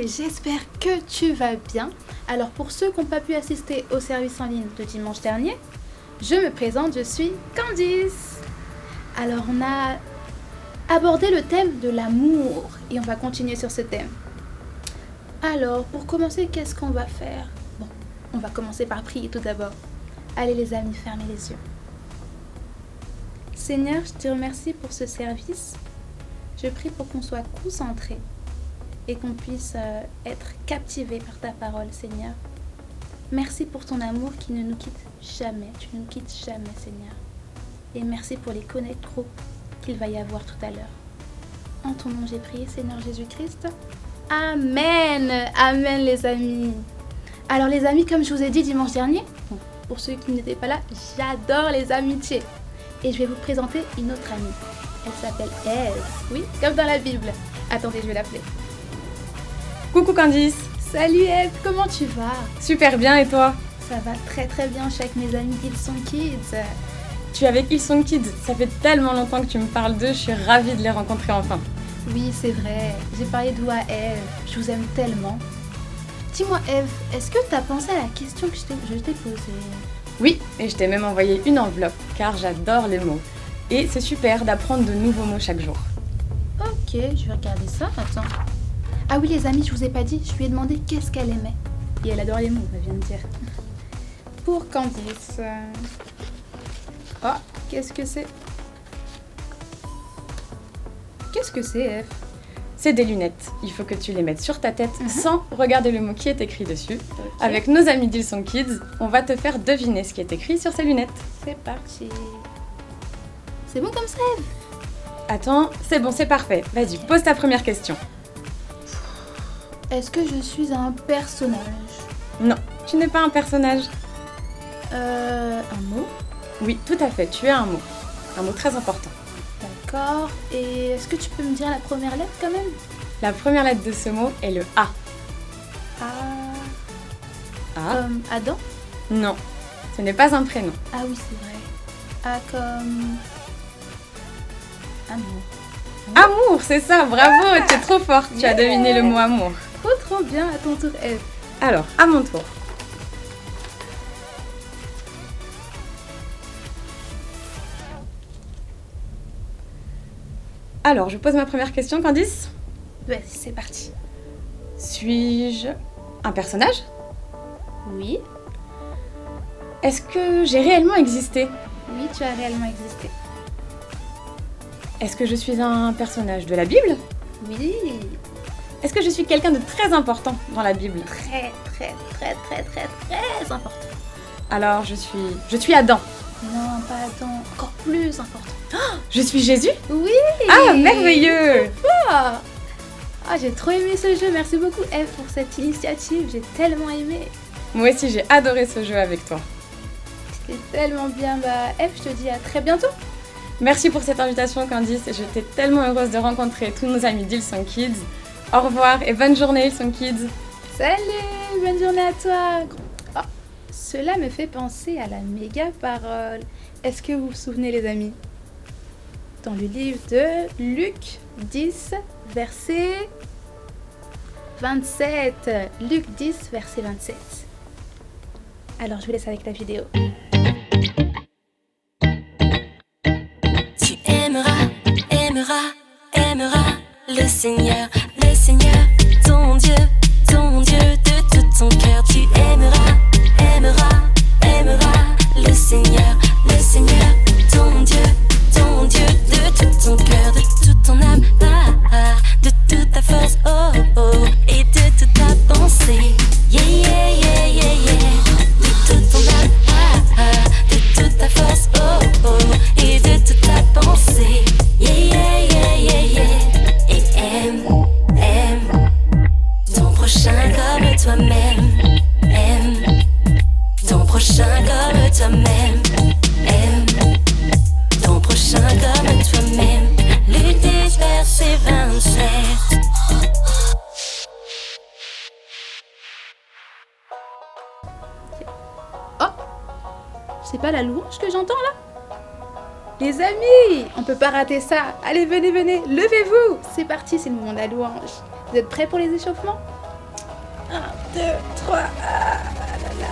j'espère que tu vas bien. Alors pour ceux qui n'ont pas pu assister au service en ligne de dimanche dernier, je me présente, je suis Candice. Alors on a abordé le thème de l'amour et on va continuer sur ce thème. Alors pour commencer, qu'est-ce qu'on va faire? Bon, on va commencer par prier tout d'abord. Allez les amis, fermez les yeux. Seigneur, je te remercie pour ce service. Je prie pour qu'on soit concentrés et qu'on puisse être captivés par ta parole, Seigneur. Merci pour ton amour qui ne nous quitte jamais. Tu ne nous quittes jamais, Seigneur. Et merci pour les connect group qu'il va y avoir tout à l'heure. En ton nom j'ai prié, Seigneur Jésus-Christ. Amen. Amen, les amis. Alors, les amis, comme je vous ai dit dimanche dernier, pour ceux qui n'étaient pas là, j'adore les amitiés. Et je vais vous présenter une autre amie. Elle s'appelle Ève. Oui, comme dans la Bible. Attendez, je vais l'appeler. Coucou Candice. Salut Ève, comment tu vas? Super bien, et toi? Ça va très très bien, je suis avec mes amis Hillsong Kids. Tu es avec Hillsong Kids, ça fait tellement longtemps que tu me parles d'eux, je suis ravie de les rencontrer enfin. Oui, c'est vrai, j'ai parlé de vous à Ève, je vous aime tellement. Dis-moi Ève, est-ce que tu as pensé à la question que je t'ai posée? Oui, et je t'ai même envoyé une enveloppe, car j'adore les mots. Et c'est super d'apprendre de nouveaux mots chaque jour. Ok, je vais regarder ça, attends. Ah oui les amis, je vous ai pas dit, je lui ai demandé qu'est-ce qu'elle aimait. Et elle adore les mots, elle vient de dire. Pour Candice. Oh, qu'est-ce que c'est? Qu'est-ce que c'est, F? C'est des lunettes, il faut que tu les mettes sur ta tête sans regarder le mot qui est écrit dessus. Okay. Avec nos amis d'Hillsong Kids, on va te faire deviner ce qui est écrit sur ces lunettes. C'est parti. C'est bon comme ça, Eve? Attends, c'est bon, c'est parfait. Vas-y, pose ta première question. Est-ce que je suis un personnage? Non, tu n'es pas un personnage. Un mot? Oui, tout à fait, tu es un mot. Un mot très important. D'accord. Et est-ce que tu peux me dire la première lettre quand même? La première lettre de ce mot est le A. A. A. Comme Adam? Non, ce n'est pas un prénom. Ah oui, c'est vrai. A comme... Amour. Amour, c'est ça, bravo, tu es trop forte, tu as deviné le mot amour. Trop bien, à ton tour, Eve. Alors, à mon tour. Alors, je pose ma première question, Candice. Vas-y, c'est parti. Suis-je un personnage? Oui. Est-ce que j'ai réellement existé? Oui, tu as réellement existé. Est-ce que je suis un personnage de la Bible? Oui. Est-ce que je suis quelqu'un de très important dans la Bible? Très important. Alors, je suis Adam. Non, pas Adam. Encore plus important. Oh, je suis Jésus? Oui. Ah, merveilleux. Ah, j'ai trop aimé ce jeu. Merci beaucoup, Eve, pour cette initiative. J'ai tellement aimé. Moi aussi, j'ai adoré ce jeu avec toi. C'était tellement bien. Bah, Eve, je te dis à très bientôt. Merci pour cette invitation, Candice. J'étais tellement heureuse de rencontrer tous nos amis d'Hillsong Kids. Au revoir et bonne journée, Hillsong Kids. Salut, bonne journée à toi. Oh, cela me fait penser à la méga parole. Est-ce que vous vous souvenez, les amis? Dans le livre de Luc 10, verset 27. Luc 10, verset 27. Alors, je vous laisse avec la vidéo. Tu aimeras le Seigneur, ton Dieu de tout ton cœur. Tu aimeras le Seigneur, ton Dieu de tout ton cœur, de toute ton âme, de toute ta force, et de toute ta pensée. De toute ton âme, de toute ta force, et de toute ta pensée. Et aime ton prochain comme toi-même. Aime ton prochain comme toi-même. Aime ton prochain comme toi-même. Luc 10, verset 27. Oh, c'est pas la louange que j'entends là? Les amis, on peut pas rater ça. Allez, venez, levez-vous. C'est parti, c'est le moment de la louange. Vous êtes prêts pour les échauffements? 1, 2, 3. Ah là là.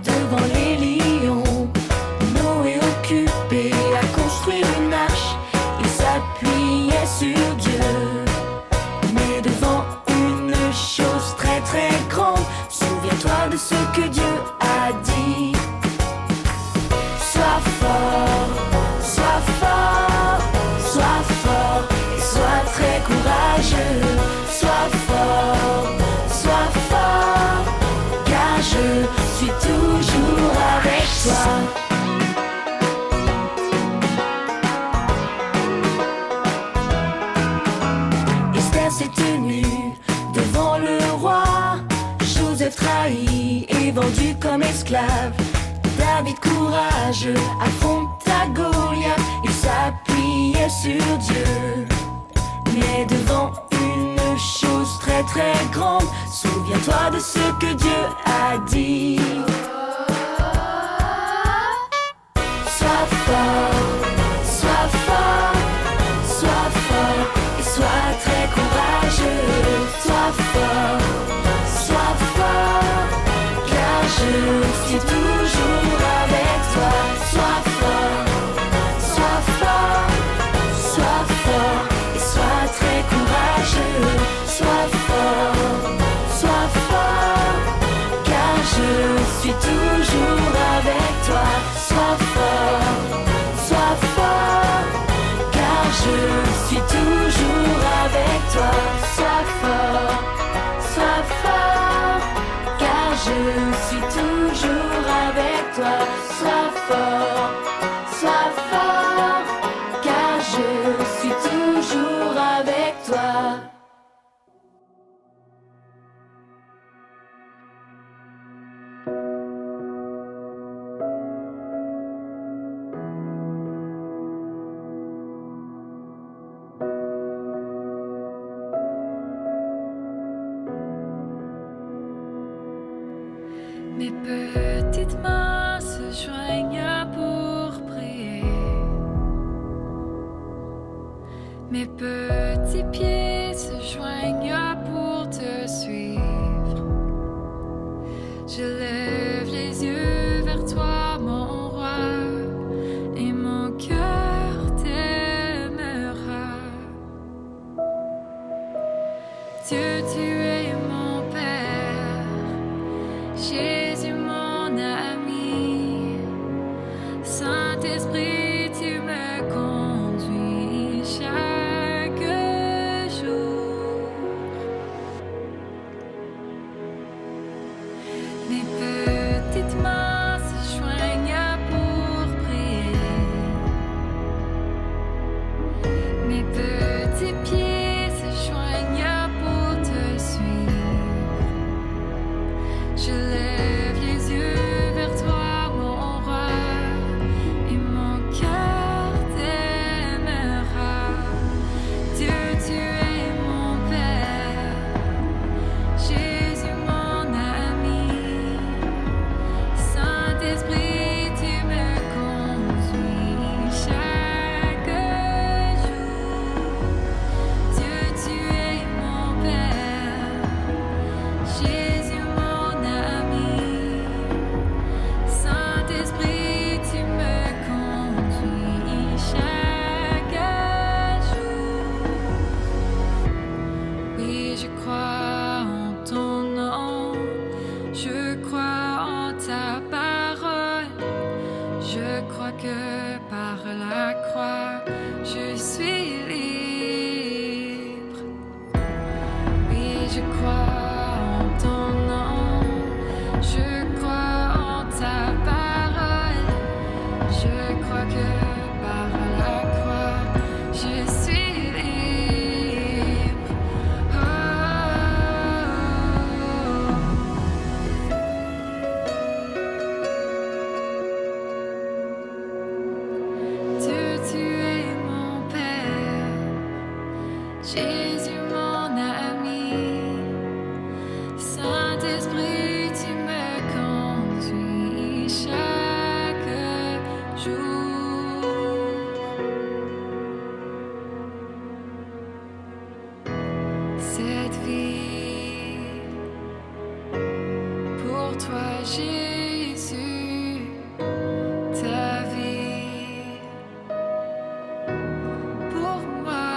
Devant les lions, Noé occupé à construire une arche, il s'appuyait sur Dieu. Mais devant une chose très très grande, souviens-toi de ce que Dieu a dit. Sois fort, sois fort, sois fort et sois très courageux. Sois fort, sois fort, car je suis toujours avec toi. Esther s'est tenue devant le roi. Joseph trahi et vendu comme esclave. David courageux affronta Goliath. Il s'appuyait sur Dieu. Mais devant une chose très très grande, souviens-toi de ce que Dieu a dit. Sois fort, sois fort, sois fort et sois très courageux. Sois fort, car je suis toujours avec toi. Sois fort, et sois très courageux. Sois fort, car je suis toujours avec toi. Sois fort, car je suis toujours avec toi. Sois fort, car je suis toujours avec toi. Sois fort, car je suis toujours avec toi. Mes petites mains se joignent pour prier. Mes petits pieds se joignent pour te suivre. Je lève les yeux vers toi, mon roi, et mon cœur t'aimera. Dieu, tu es mon Père, Jésus mon ami, Saint-Esprit, tu me conduis chaque jour. Mes petites mains se joignent pour prier. Mes petits pieds se joignent pour te suivre. je crois en ton nom, je crois en ta parole, je crois que par la croix, je suis libre. Oui, je crois en ton nom, je crois en ta parole, je crois que par la croix, je suis libre. Oh. Dieu, tu es mon Père, Jésus mon ami, Saint-Esprit, tu me conduis chaque jour. Cette vie, pour toi Jésus, ta vie, pour moi,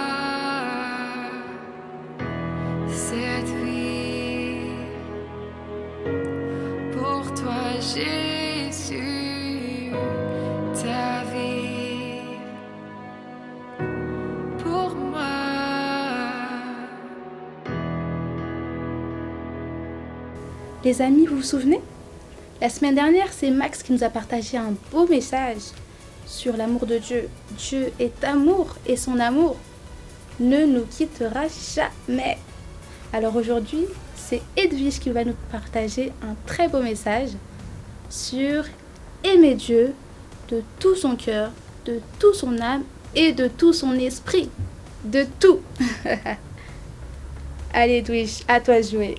cette vie, pour toi Jésus, ta vie, pour moi. Les amis, vous vous souvenez? La semaine dernière, c'est Max qui nous a partagé un beau message sur l'amour de Dieu. Dieu est amour et son amour ne nous quittera jamais. Alors aujourd'hui, c'est Edwige qui va nous partager un très beau message sur aimer Dieu de tout son cœur, de toute son âme et de tout son esprit. De tout. Allez Edwige, à toi de jouer.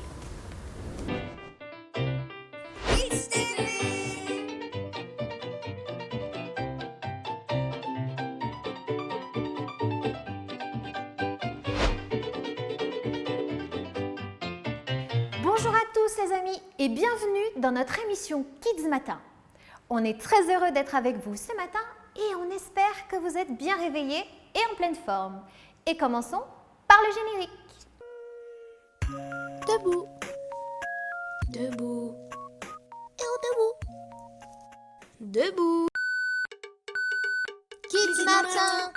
Bonjour à tous les amis et bienvenue dans notre émission Kids Matin. On est très heureux d'être avec vous ce matin et on espère que vous êtes bien réveillés et en pleine forme. Et commençons par le générique. Debout. Debout. Et debout. Debout. Kids Matin.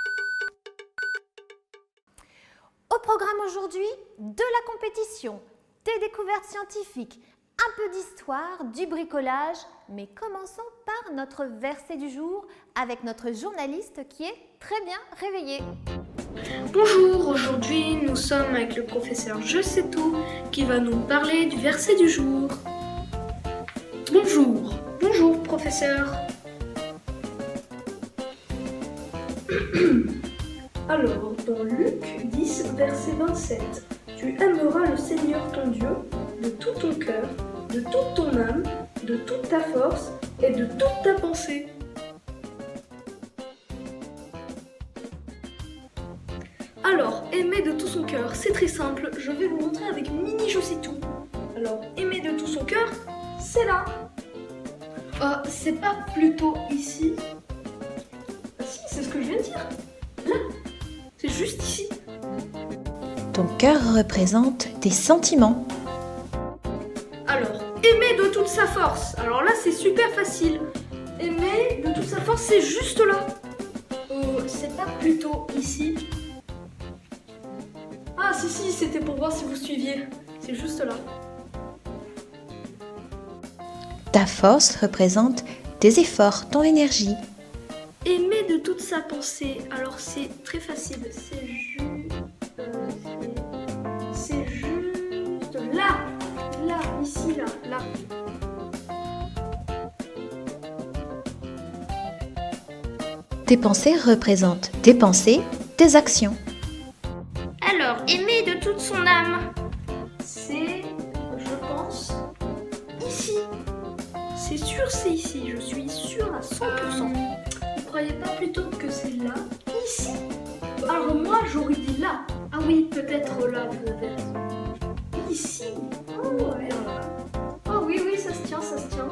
Au programme aujourd'hui, de la compétition, des découvertes scientifiques, un peu d'histoire, du bricolage, mais commençons par notre verset du jour avec notre journaliste qui est très bien réveillé. Bonjour, aujourd'hui nous sommes avec le professeur Je sais tout qui va nous parler du verset du jour. Bonjour, bonjour professeur. Alors, dans Luc 10, verset 27, tu aimeras le Seigneur ton Dieu de tout ton cœur, de toute ton âme, de toute ta force et de toute ta pensée. Alors, aimer de tout son cœur, c'est très simple. Je vais vous montrer avec Mini Je sais tout. Alors, aimer de tout son cœur, c'est là. C'est pas plutôt ici? Ah si, c'est ce que je viens de dire. Là, c'est juste ici. Ton cœur représente tes sentiments. Alors, aimer de toute sa force. Alors là, c'est super facile. Aimer de toute sa force, c'est juste là. C'est pas plutôt ici? Ah si, c'était pour voir si vous suiviez. C'est juste là. Ta force représente tes efforts, ton énergie. Aimer de toute sa pensée. Alors c'est très facile. C'est juste là. Là, ici, là. Tes pensées représentent tes pensées, tes actions. Alors, aimer de toute son âme. C'est, je pense, ici. C'est sûr, c'est ici. Je suis sûre à 100%. Vous croyez pas plutôt que c'est là? Ici? Alors moi, j'aurais dit là. Ah oui, peut-être là, peut-être. Ici. Oh ouais. Oh oui, ça se tient, ça se tient.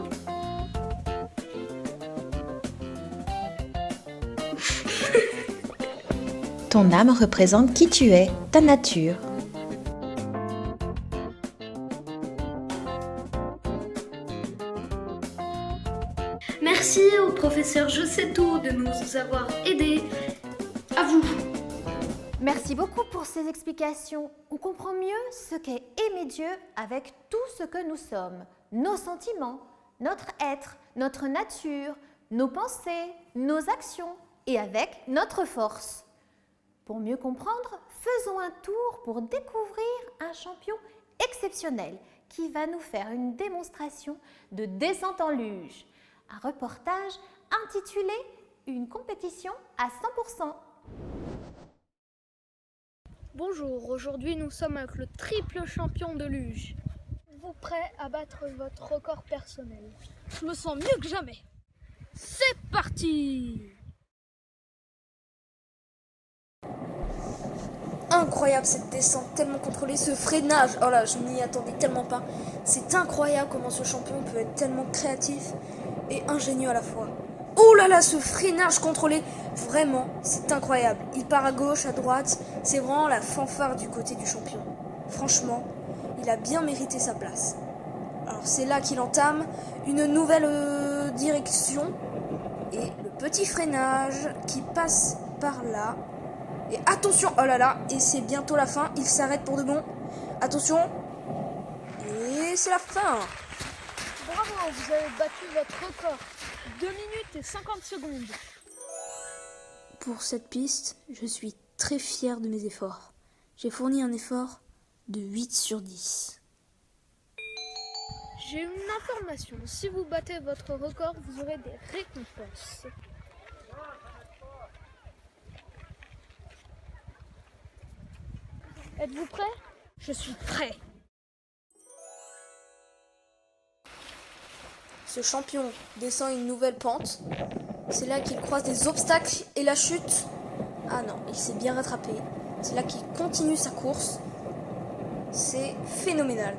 Ton âme représente qui tu es, ta nature. Merci au professeur Je sais tout de nous avoir aidés. À vous. Merci beaucoup pour ces explications. On comprend mieux ce qu'est aimer Dieu avec tout ce que nous sommes, nos sentiments, notre être, notre nature, nos pensées, nos actions et avec notre force. Pour mieux comprendre, faisons un tour pour découvrir un champion exceptionnel qui va nous faire une démonstration de descente en luge. Un reportage intitulé « Une compétition à 100%. Bonjour, aujourd'hui nous sommes avec le triple champion de luge. Êtes-vous prêt à battre votre record personnel? Je me sens mieux que jamais. C'est parti! Incroyable cette descente, tellement contrôlée, ce freinage, oh là, je m'y attendais tellement pas. C'est incroyable comment ce champion peut être tellement créatif et ingénieux à la fois. Oh là là, ce freinage contrôlé, vraiment, c'est incroyable. Il part à gauche, à droite, c'est vraiment la fanfare du côté du champion. Franchement, il a bien mérité sa place. Alors c'est là qu'il entame une nouvelle direction et le petit freinage qui passe par là. Et attention, oh là là, et c'est bientôt la fin, il s'arrête pour de bon. Attention, et c'est la fin. Bravo, vous avez battu votre record. 2 minutes et 50 secondes. Pour cette piste, je suis très fier de mes efforts. J'ai fourni un effort de 8 sur 10. J'ai une information. Si vous battez votre record, vous aurez des récompenses. Êtes-vous prêt? Je suis prêt. Ce champion descend une nouvelle pente. C'est là qu'il croise des obstacles et la chute. Ah non, il s'est bien rattrapé. C'est là qu'il continue sa course. C'est phénoménal.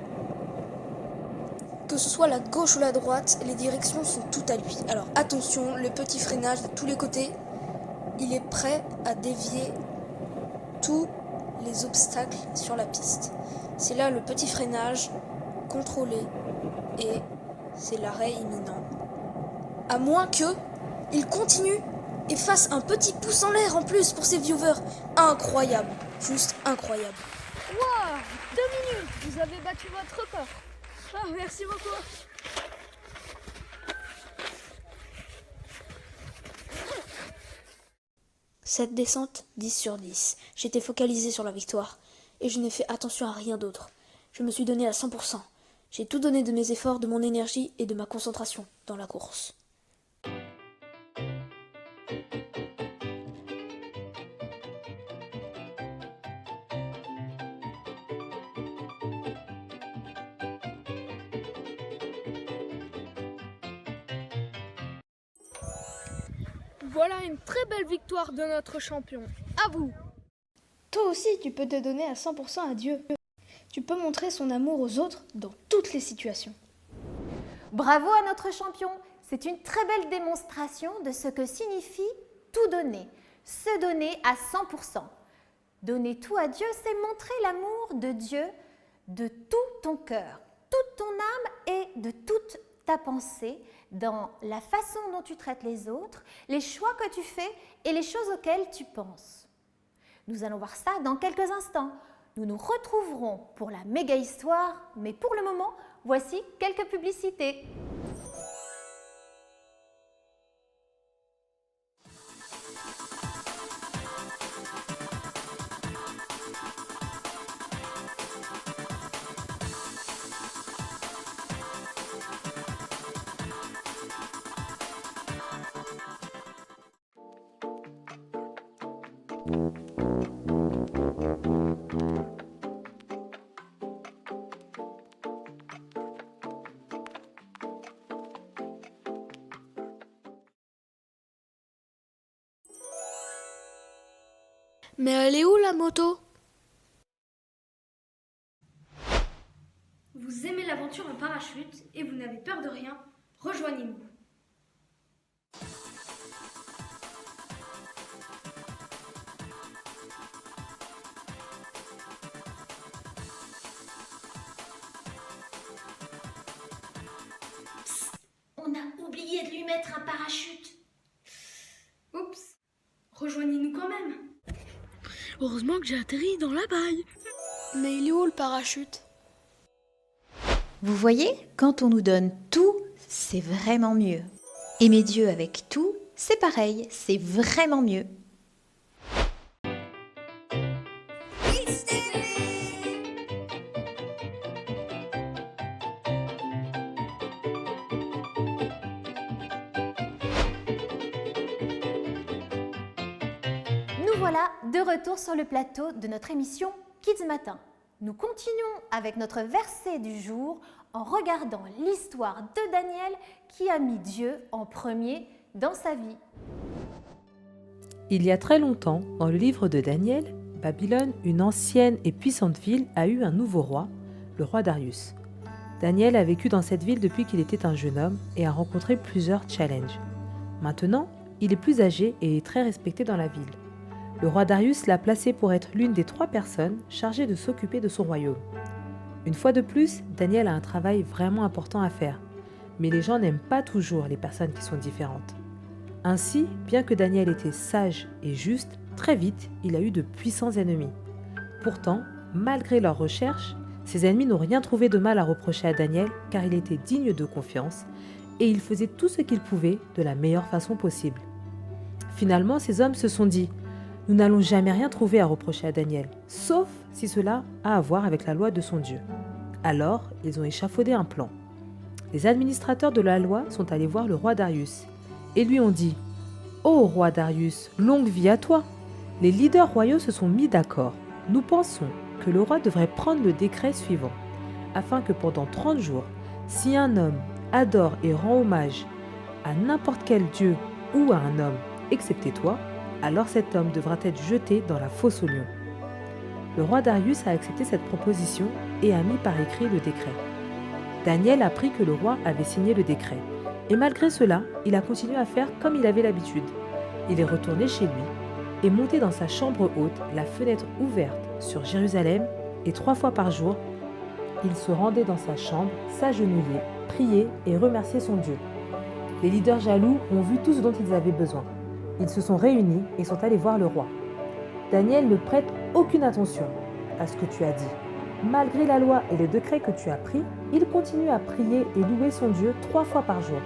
Que ce soit la gauche ou la droite, les directions sont toutes à lui. Alors attention, le petit freinage de tous les côtés. Il est prêt à dévier tous les obstacles sur la piste. C'est là le petit freinage contrôlé et c'est l'arrêt imminent. À moins que il continue et fasse un petit pouce en l'air en plus pour ses viewers. Incroyable, juste incroyable. Wow, 2 minutes, vous avez battu votre record. Ah, merci beaucoup. Cette descente, 10 sur 10. J'étais focalisé sur la victoire et je n'ai fait attention à rien d'autre. Je me suis donné à 100%. J'ai tout donné de mes efforts, de mon énergie et de ma concentration dans la course. Voilà une très belle victoire de notre champion. À vous. Toi aussi, tu peux te donner à 100% à Dieu. Tu peux montrer son amour aux autres dans toutes les situations. Bravo à notre champion. C'est une très belle démonstration de ce que signifie tout donner. Se donner à 100%. Donner tout à Dieu, c'est montrer l'amour de Dieu de tout ton cœur, toute ton âme et de toute ta pensée dans la façon dont tu traites les autres, les choix que tu fais et les choses auxquelles tu penses. Nous allons voir ça dans quelques instants. Nous nous retrouverons pour la méga histoire, mais pour le moment, voici quelques publicités. Mais elle est où la moto? Vous aimez l'aventure en parachute et vous n'avez peur de rien? Rejoignez-nous. On a oublié de lui mettre un parachute. Oups. Rejoignez-nous quand même. Heureusement que j'ai atterri dans la baille. Mais il est où le parachute? Vous voyez, quand on nous donne tout, c'est vraiment mieux. Aimer Dieu avec tout, c'est pareil, c'est vraiment mieux. Nous voilà de retour sur le plateau de notre émission Kids Matin. Nous continuons avec notre verset du jour en regardant l'histoire de Daniel qui a mis Dieu en premier dans sa vie. Il y a très longtemps, dans le livre de Daniel, Babylone, une ancienne et puissante ville, a eu un nouveau roi, le roi Darius. Daniel a vécu dans cette ville depuis qu'il était un jeune homme et a rencontré plusieurs challenges. Maintenant, il est plus âgé et est très respecté dans la ville. Le roi Darius l'a placé pour être l'une des 3 personnes chargées de s'occuper de son royaume. Une fois de plus, Daniel a un travail vraiment important à faire, mais les gens n'aiment pas toujours les personnes qui sont différentes. Ainsi, bien que Daniel était sage et juste, très vite, il a eu de puissants ennemis. Pourtant, malgré leurs recherches, ses ennemis n'ont rien trouvé de mal à reprocher à Daniel car il était digne de confiance et il faisait tout ce qu'il pouvait de la meilleure façon possible. Finalement, ces hommes se sont dit « Nous n'allons jamais rien trouver à reprocher à Daniel, sauf si cela a à voir avec la loi de son Dieu. » Alors, ils ont échafaudé un plan. Les administrateurs de la loi sont allés voir le roi Darius et lui ont dit « Ô roi Darius, longue vie à toi ! Les leaders royaux se sont mis d'accord. Nous pensons que le roi devrait prendre le décret suivant, afin que pendant 30 jours, si un homme adore et rend hommage à n'importe quel dieu ou à un homme, excepté toi, alors cet homme devra être jeté dans la fosse aux lions. » Le roi Darius a accepté cette proposition et a mis par écrit le décret. Daniel apprit que le roi avait signé le décret. Et malgré cela, il a continué à faire comme il avait l'habitude. Il est retourné chez lui et monté dans sa chambre haute, la fenêtre ouverte sur Jérusalem, et 3 fois par jour, il se rendait dans sa chambre, s'agenouillait, priait et remerciait son Dieu. Les leaders jaloux ont vu tout ce dont ils avaient besoin. Ils se sont réunis et sont allés voir le roi. Daniel ne prête aucune attention à ce que tu as dit. Malgré la loi et les décrets que tu as pris, il continue à prier et louer son Dieu 3 fois par jour.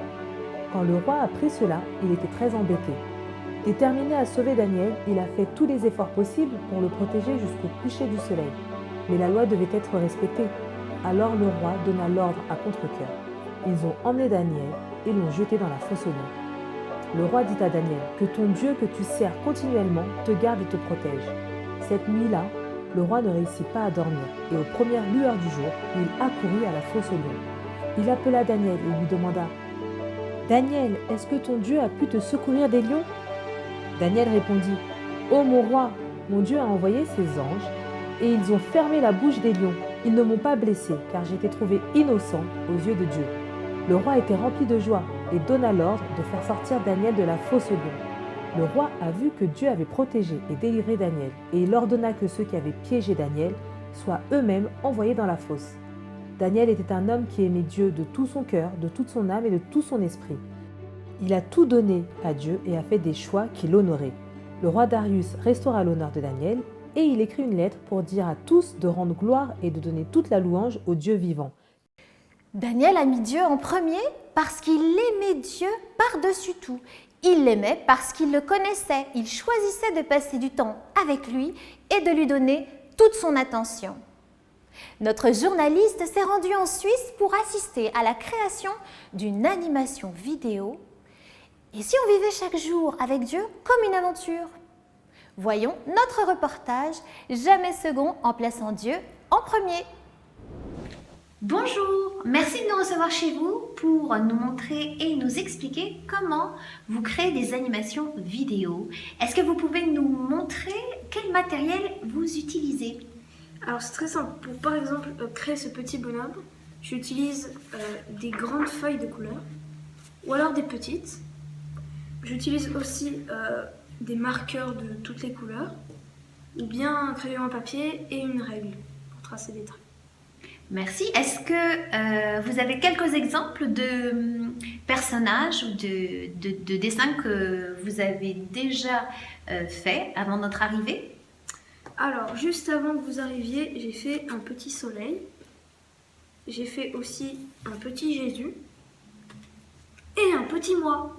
Quand le roi a appris cela, il était très embêté. Déterminé à sauver Daniel, il a fait tous les efforts possibles pour le protéger jusqu'au coucher du soleil. Mais la loi devait être respectée. Alors le roi donna l'ordre à contre-cœur. Ils ont emmené Daniel et l'ont jeté dans la fosse aux lions. Le roi dit à Daniel que ton Dieu que tu sers continuellement te garde et te protège. Cette nuit-là, le roi ne réussit pas à dormir et aux premières lueurs du jour, il accourut à la fosse aux lions. Il appela Daniel et lui demanda « Daniel, est-ce que ton Dieu a pu te secourir des lions ?» Daniel répondit « Ô mon roi, mon Dieu a envoyé ses anges et ils ont fermé la bouche des lions. Ils ne m'ont pas blessé car j'ai été trouvé innocent aux yeux de Dieu. » Le roi était rempli de joie et donna l'ordre de faire sortir Daniel de la fosse aux lions. Le roi a vu que Dieu avait protégé et délivré Daniel et il ordonna que ceux qui avaient piégé Daniel soient eux-mêmes envoyés dans la fosse. Daniel était un homme qui aimait Dieu de tout son cœur, de toute son âme et de tout son esprit. Il a tout donné à Dieu et a fait des choix qui l'honoraient. Le roi Darius restaura l'honneur de Daniel et il écrit une lettre pour dire à tous de rendre gloire et de donner toute la louange au Dieu vivant. Daniel a mis Dieu en premier parce qu'il aimait Dieu par-dessus tout. Il l'aimait parce qu'il le connaissait. Il choisissait de passer du temps avec lui et de lui donner toute son attention. Notre journaliste s'est rendu en Suisse pour assister à la création d'une animation vidéo. Et si on vivait chaque jour avec Dieu comme une aventure? Voyons notre reportage Jamais second en plaçant Dieu en premier. Bonjour, merci de nous recevoir chez vous pour nous montrer et nous expliquer comment vous créez des animations vidéo. Est-ce que vous pouvez nous montrer quel matériel vous utilisez? Alors c'est très simple, pour par exemple créer ce petit bonhomme, j'utilise des grandes feuilles de couleur ou alors des petites. J'utilise aussi des marqueurs de toutes les couleurs ou bien un crayon à papier et une règle pour tracer des traits. Merci. Est-ce que vous avez quelques exemples de personnages ou de dessins que vous avez déjà fait avant notre arrivée? Alors, juste avant que vous arriviez, j'ai fait un petit soleil. J'ai fait aussi un petit Jésus et un petit moi.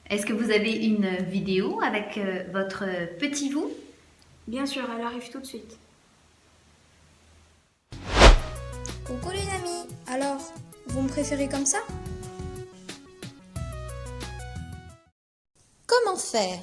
Est-ce que vous avez une vidéo avec votre petit vous? Bien sûr, elle arrive tout de suite. Coucou les amis, alors, vous me préférez comme ça? Comment faire?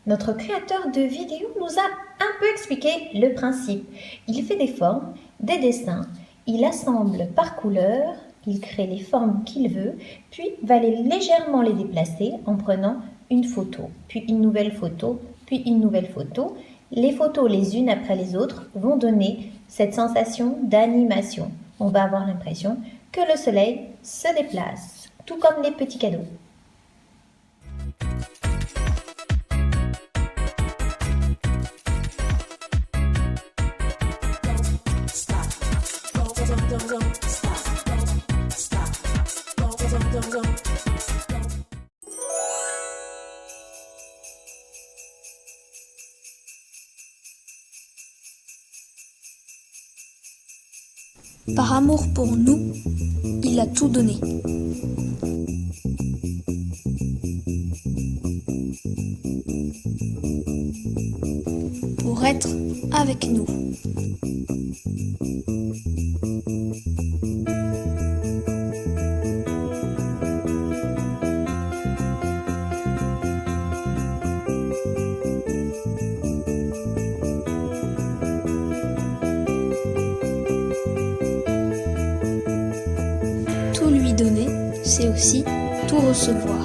Notre créateur de vidéo nous a un peu expliqué le principe. Il fait des formes, des dessins, il assemble par couleur, il crée les formes qu'il veut, puis va légèrement les déplacer en prenant une photo, puis une nouvelle photo, puis une nouvelle photo. Les photos les unes après les autres vont donner cette sensation d'animation. On va avoir l'impression que le soleil se déplace, tout comme les petits cadeaux. Par amour pour nous, il a tout donné. Pour être avec nous. Tout lui donner, c'est aussi tout recevoir.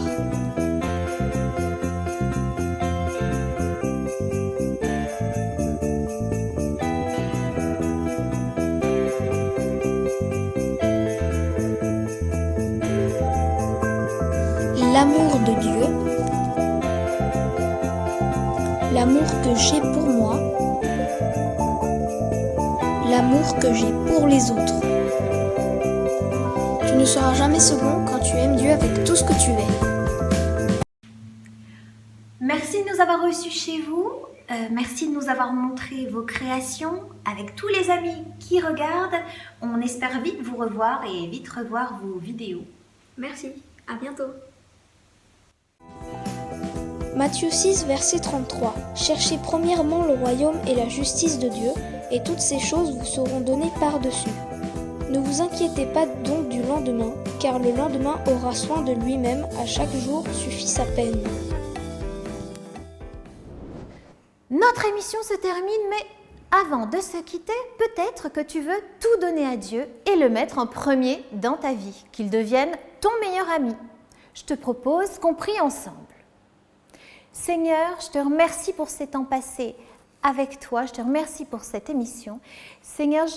L'amour de Dieu, l'amour que j'ai pour moi, l'amour que j'ai pour les autres. Tu ne seras jamais second quand tu aimes Dieu avec tout ce que tu es. Merci de nous avoir reçus chez vous. Merci de nous avoir montré vos créations avec tous les amis qui regardent. On espère vite vous revoir et vite revoir vos vidéos. Merci, à bientôt. Matthieu 6, verset 33. Cherchez premièrement le royaume et la justice de Dieu, et toutes ces choses vous seront données par-dessus. Ne vous inquiétez pas donc du lendemain, car le lendemain aura soin de lui-même, à chaque jour suffit sa peine. Notre émission se termine, mais avant de se quitter, peut-être que tu veux tout donner à Dieu et le mettre en premier dans ta vie, qu'il devienne ton meilleur ami. Je te propose qu'on prie ensemble. Seigneur, je te remercie pour ces temps passés avec toi, je te remercie pour cette émission. Seigneur,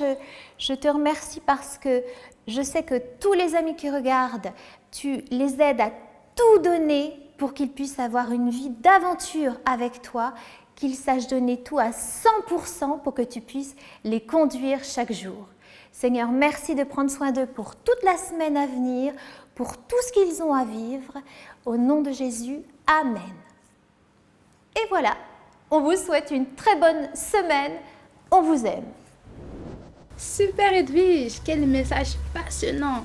je te remercie parce que je sais que tous les amis qui regardent, tu les aides à tout donner pour qu'ils puissent avoir une vie d'aventure avec toi, qu'ils sachent donner tout à 100% pour que tu puisses les conduire chaque jour. Seigneur, merci de prendre soin d'eux pour toute la semaine à venir, pour tout ce qu'ils ont à vivre. Au nom de Jésus, Amen. Et voilà, on vous souhaite une très bonne semaine. On vous aime. Super Edwige, quel message passionnant!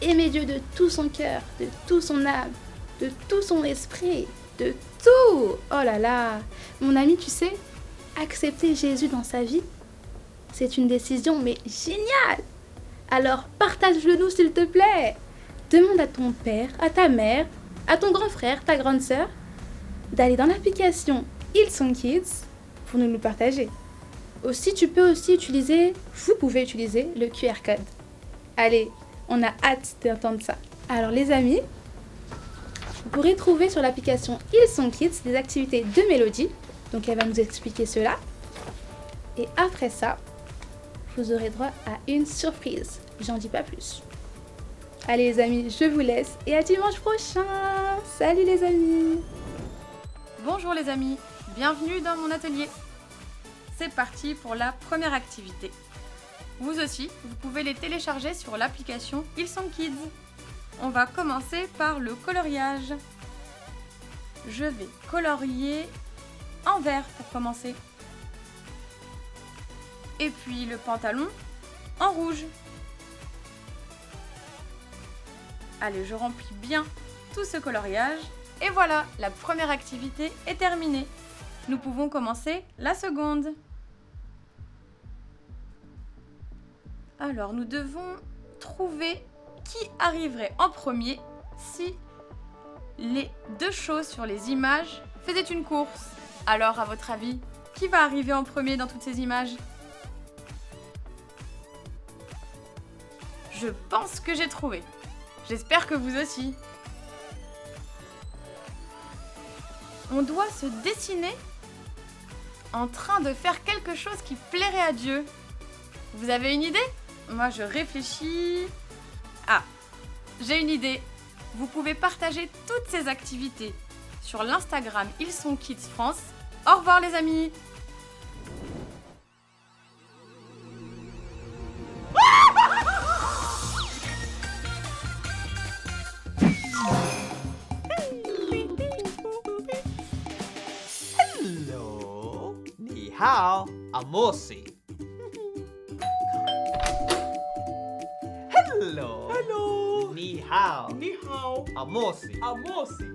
Aimer Dieu de tout son cœur, de tout son âme, de tout son esprit, de tout! Oh là là! Mon ami, tu sais, accepter Jésus dans sa vie, c'est une décision mais géniale! Alors partage-le nous s'il te plaît! Demande à ton père, à ta mère, à ton grand frère, ta grande sœur, d'aller dans l'application Hillsong Kids pour nous le partager. Aussi, vous pouvez utiliser le QR code. Allez, on a hâte d'entendre ça. Alors les amis, vous pourrez trouver sur l'application Hillsong Kids des activités de Mélodie. Donc elle va nous expliquer cela. Et après ça, vous aurez droit à une surprise. J'en dis pas plus. Allez les amis, je vous laisse et à dimanche prochain. Salut les amis. Bonjour les amis, bienvenue dans mon atelier. c'est parti pour la première activité. Vous aussi, vous pouvez les télécharger sur l'application Hillsong Kids. On va commencer par le coloriage. Je vais colorier en vert pour commencer. Et puis le pantalon en rouge. Allez, je remplis bien tout ce coloriage. Et voilà, la première activité est terminée. Nous pouvons commencer la seconde. Alors, nous devons trouver qui arriverait en premier si les deux choses sur les images faisaient une course. Alors, à votre avis, qui va arriver en premier dans toutes ces images ? Je pense que j'ai trouvé. J'espère que vous aussi. On doit se dessiner en train de faire quelque chose qui plairait à Dieu. Vous avez une idée ? Moi, je réfléchis. Ah, j'ai une idée. Vous pouvez partager toutes ces activités sur l'Instagram Hillsong Kids France. Au revoir les amis! Hello, ni hao, amosi. Hello, hello, ni hao, amosi, amosi.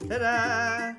Ta-da!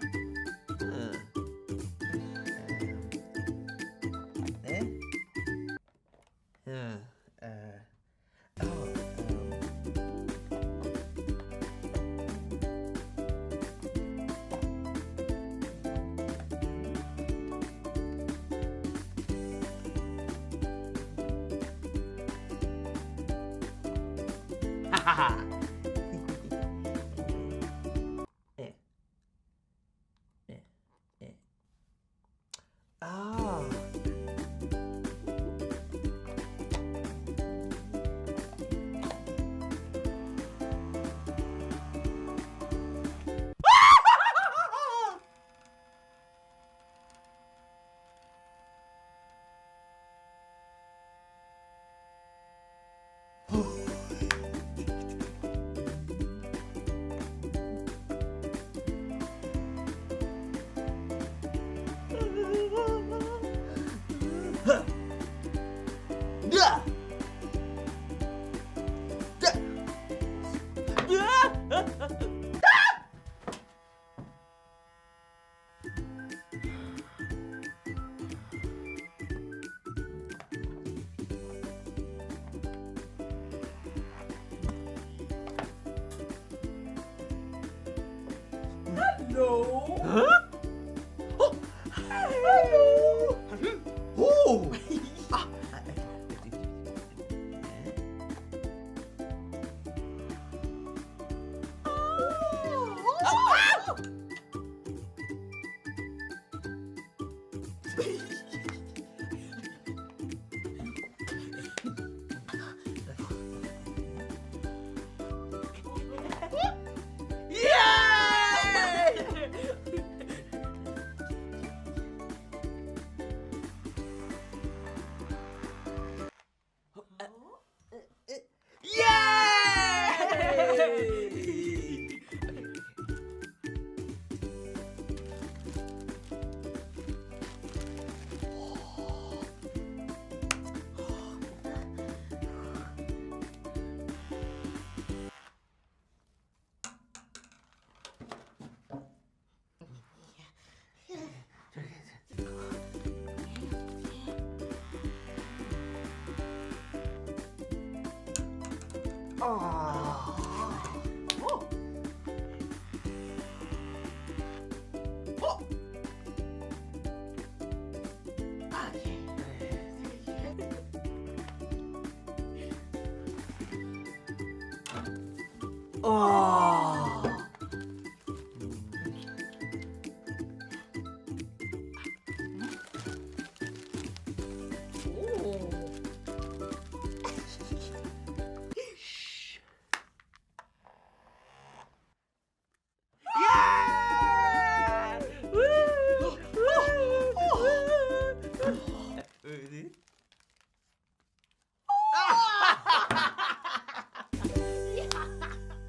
No. Huh? Oh. Hello. Oh. Ah. Oh.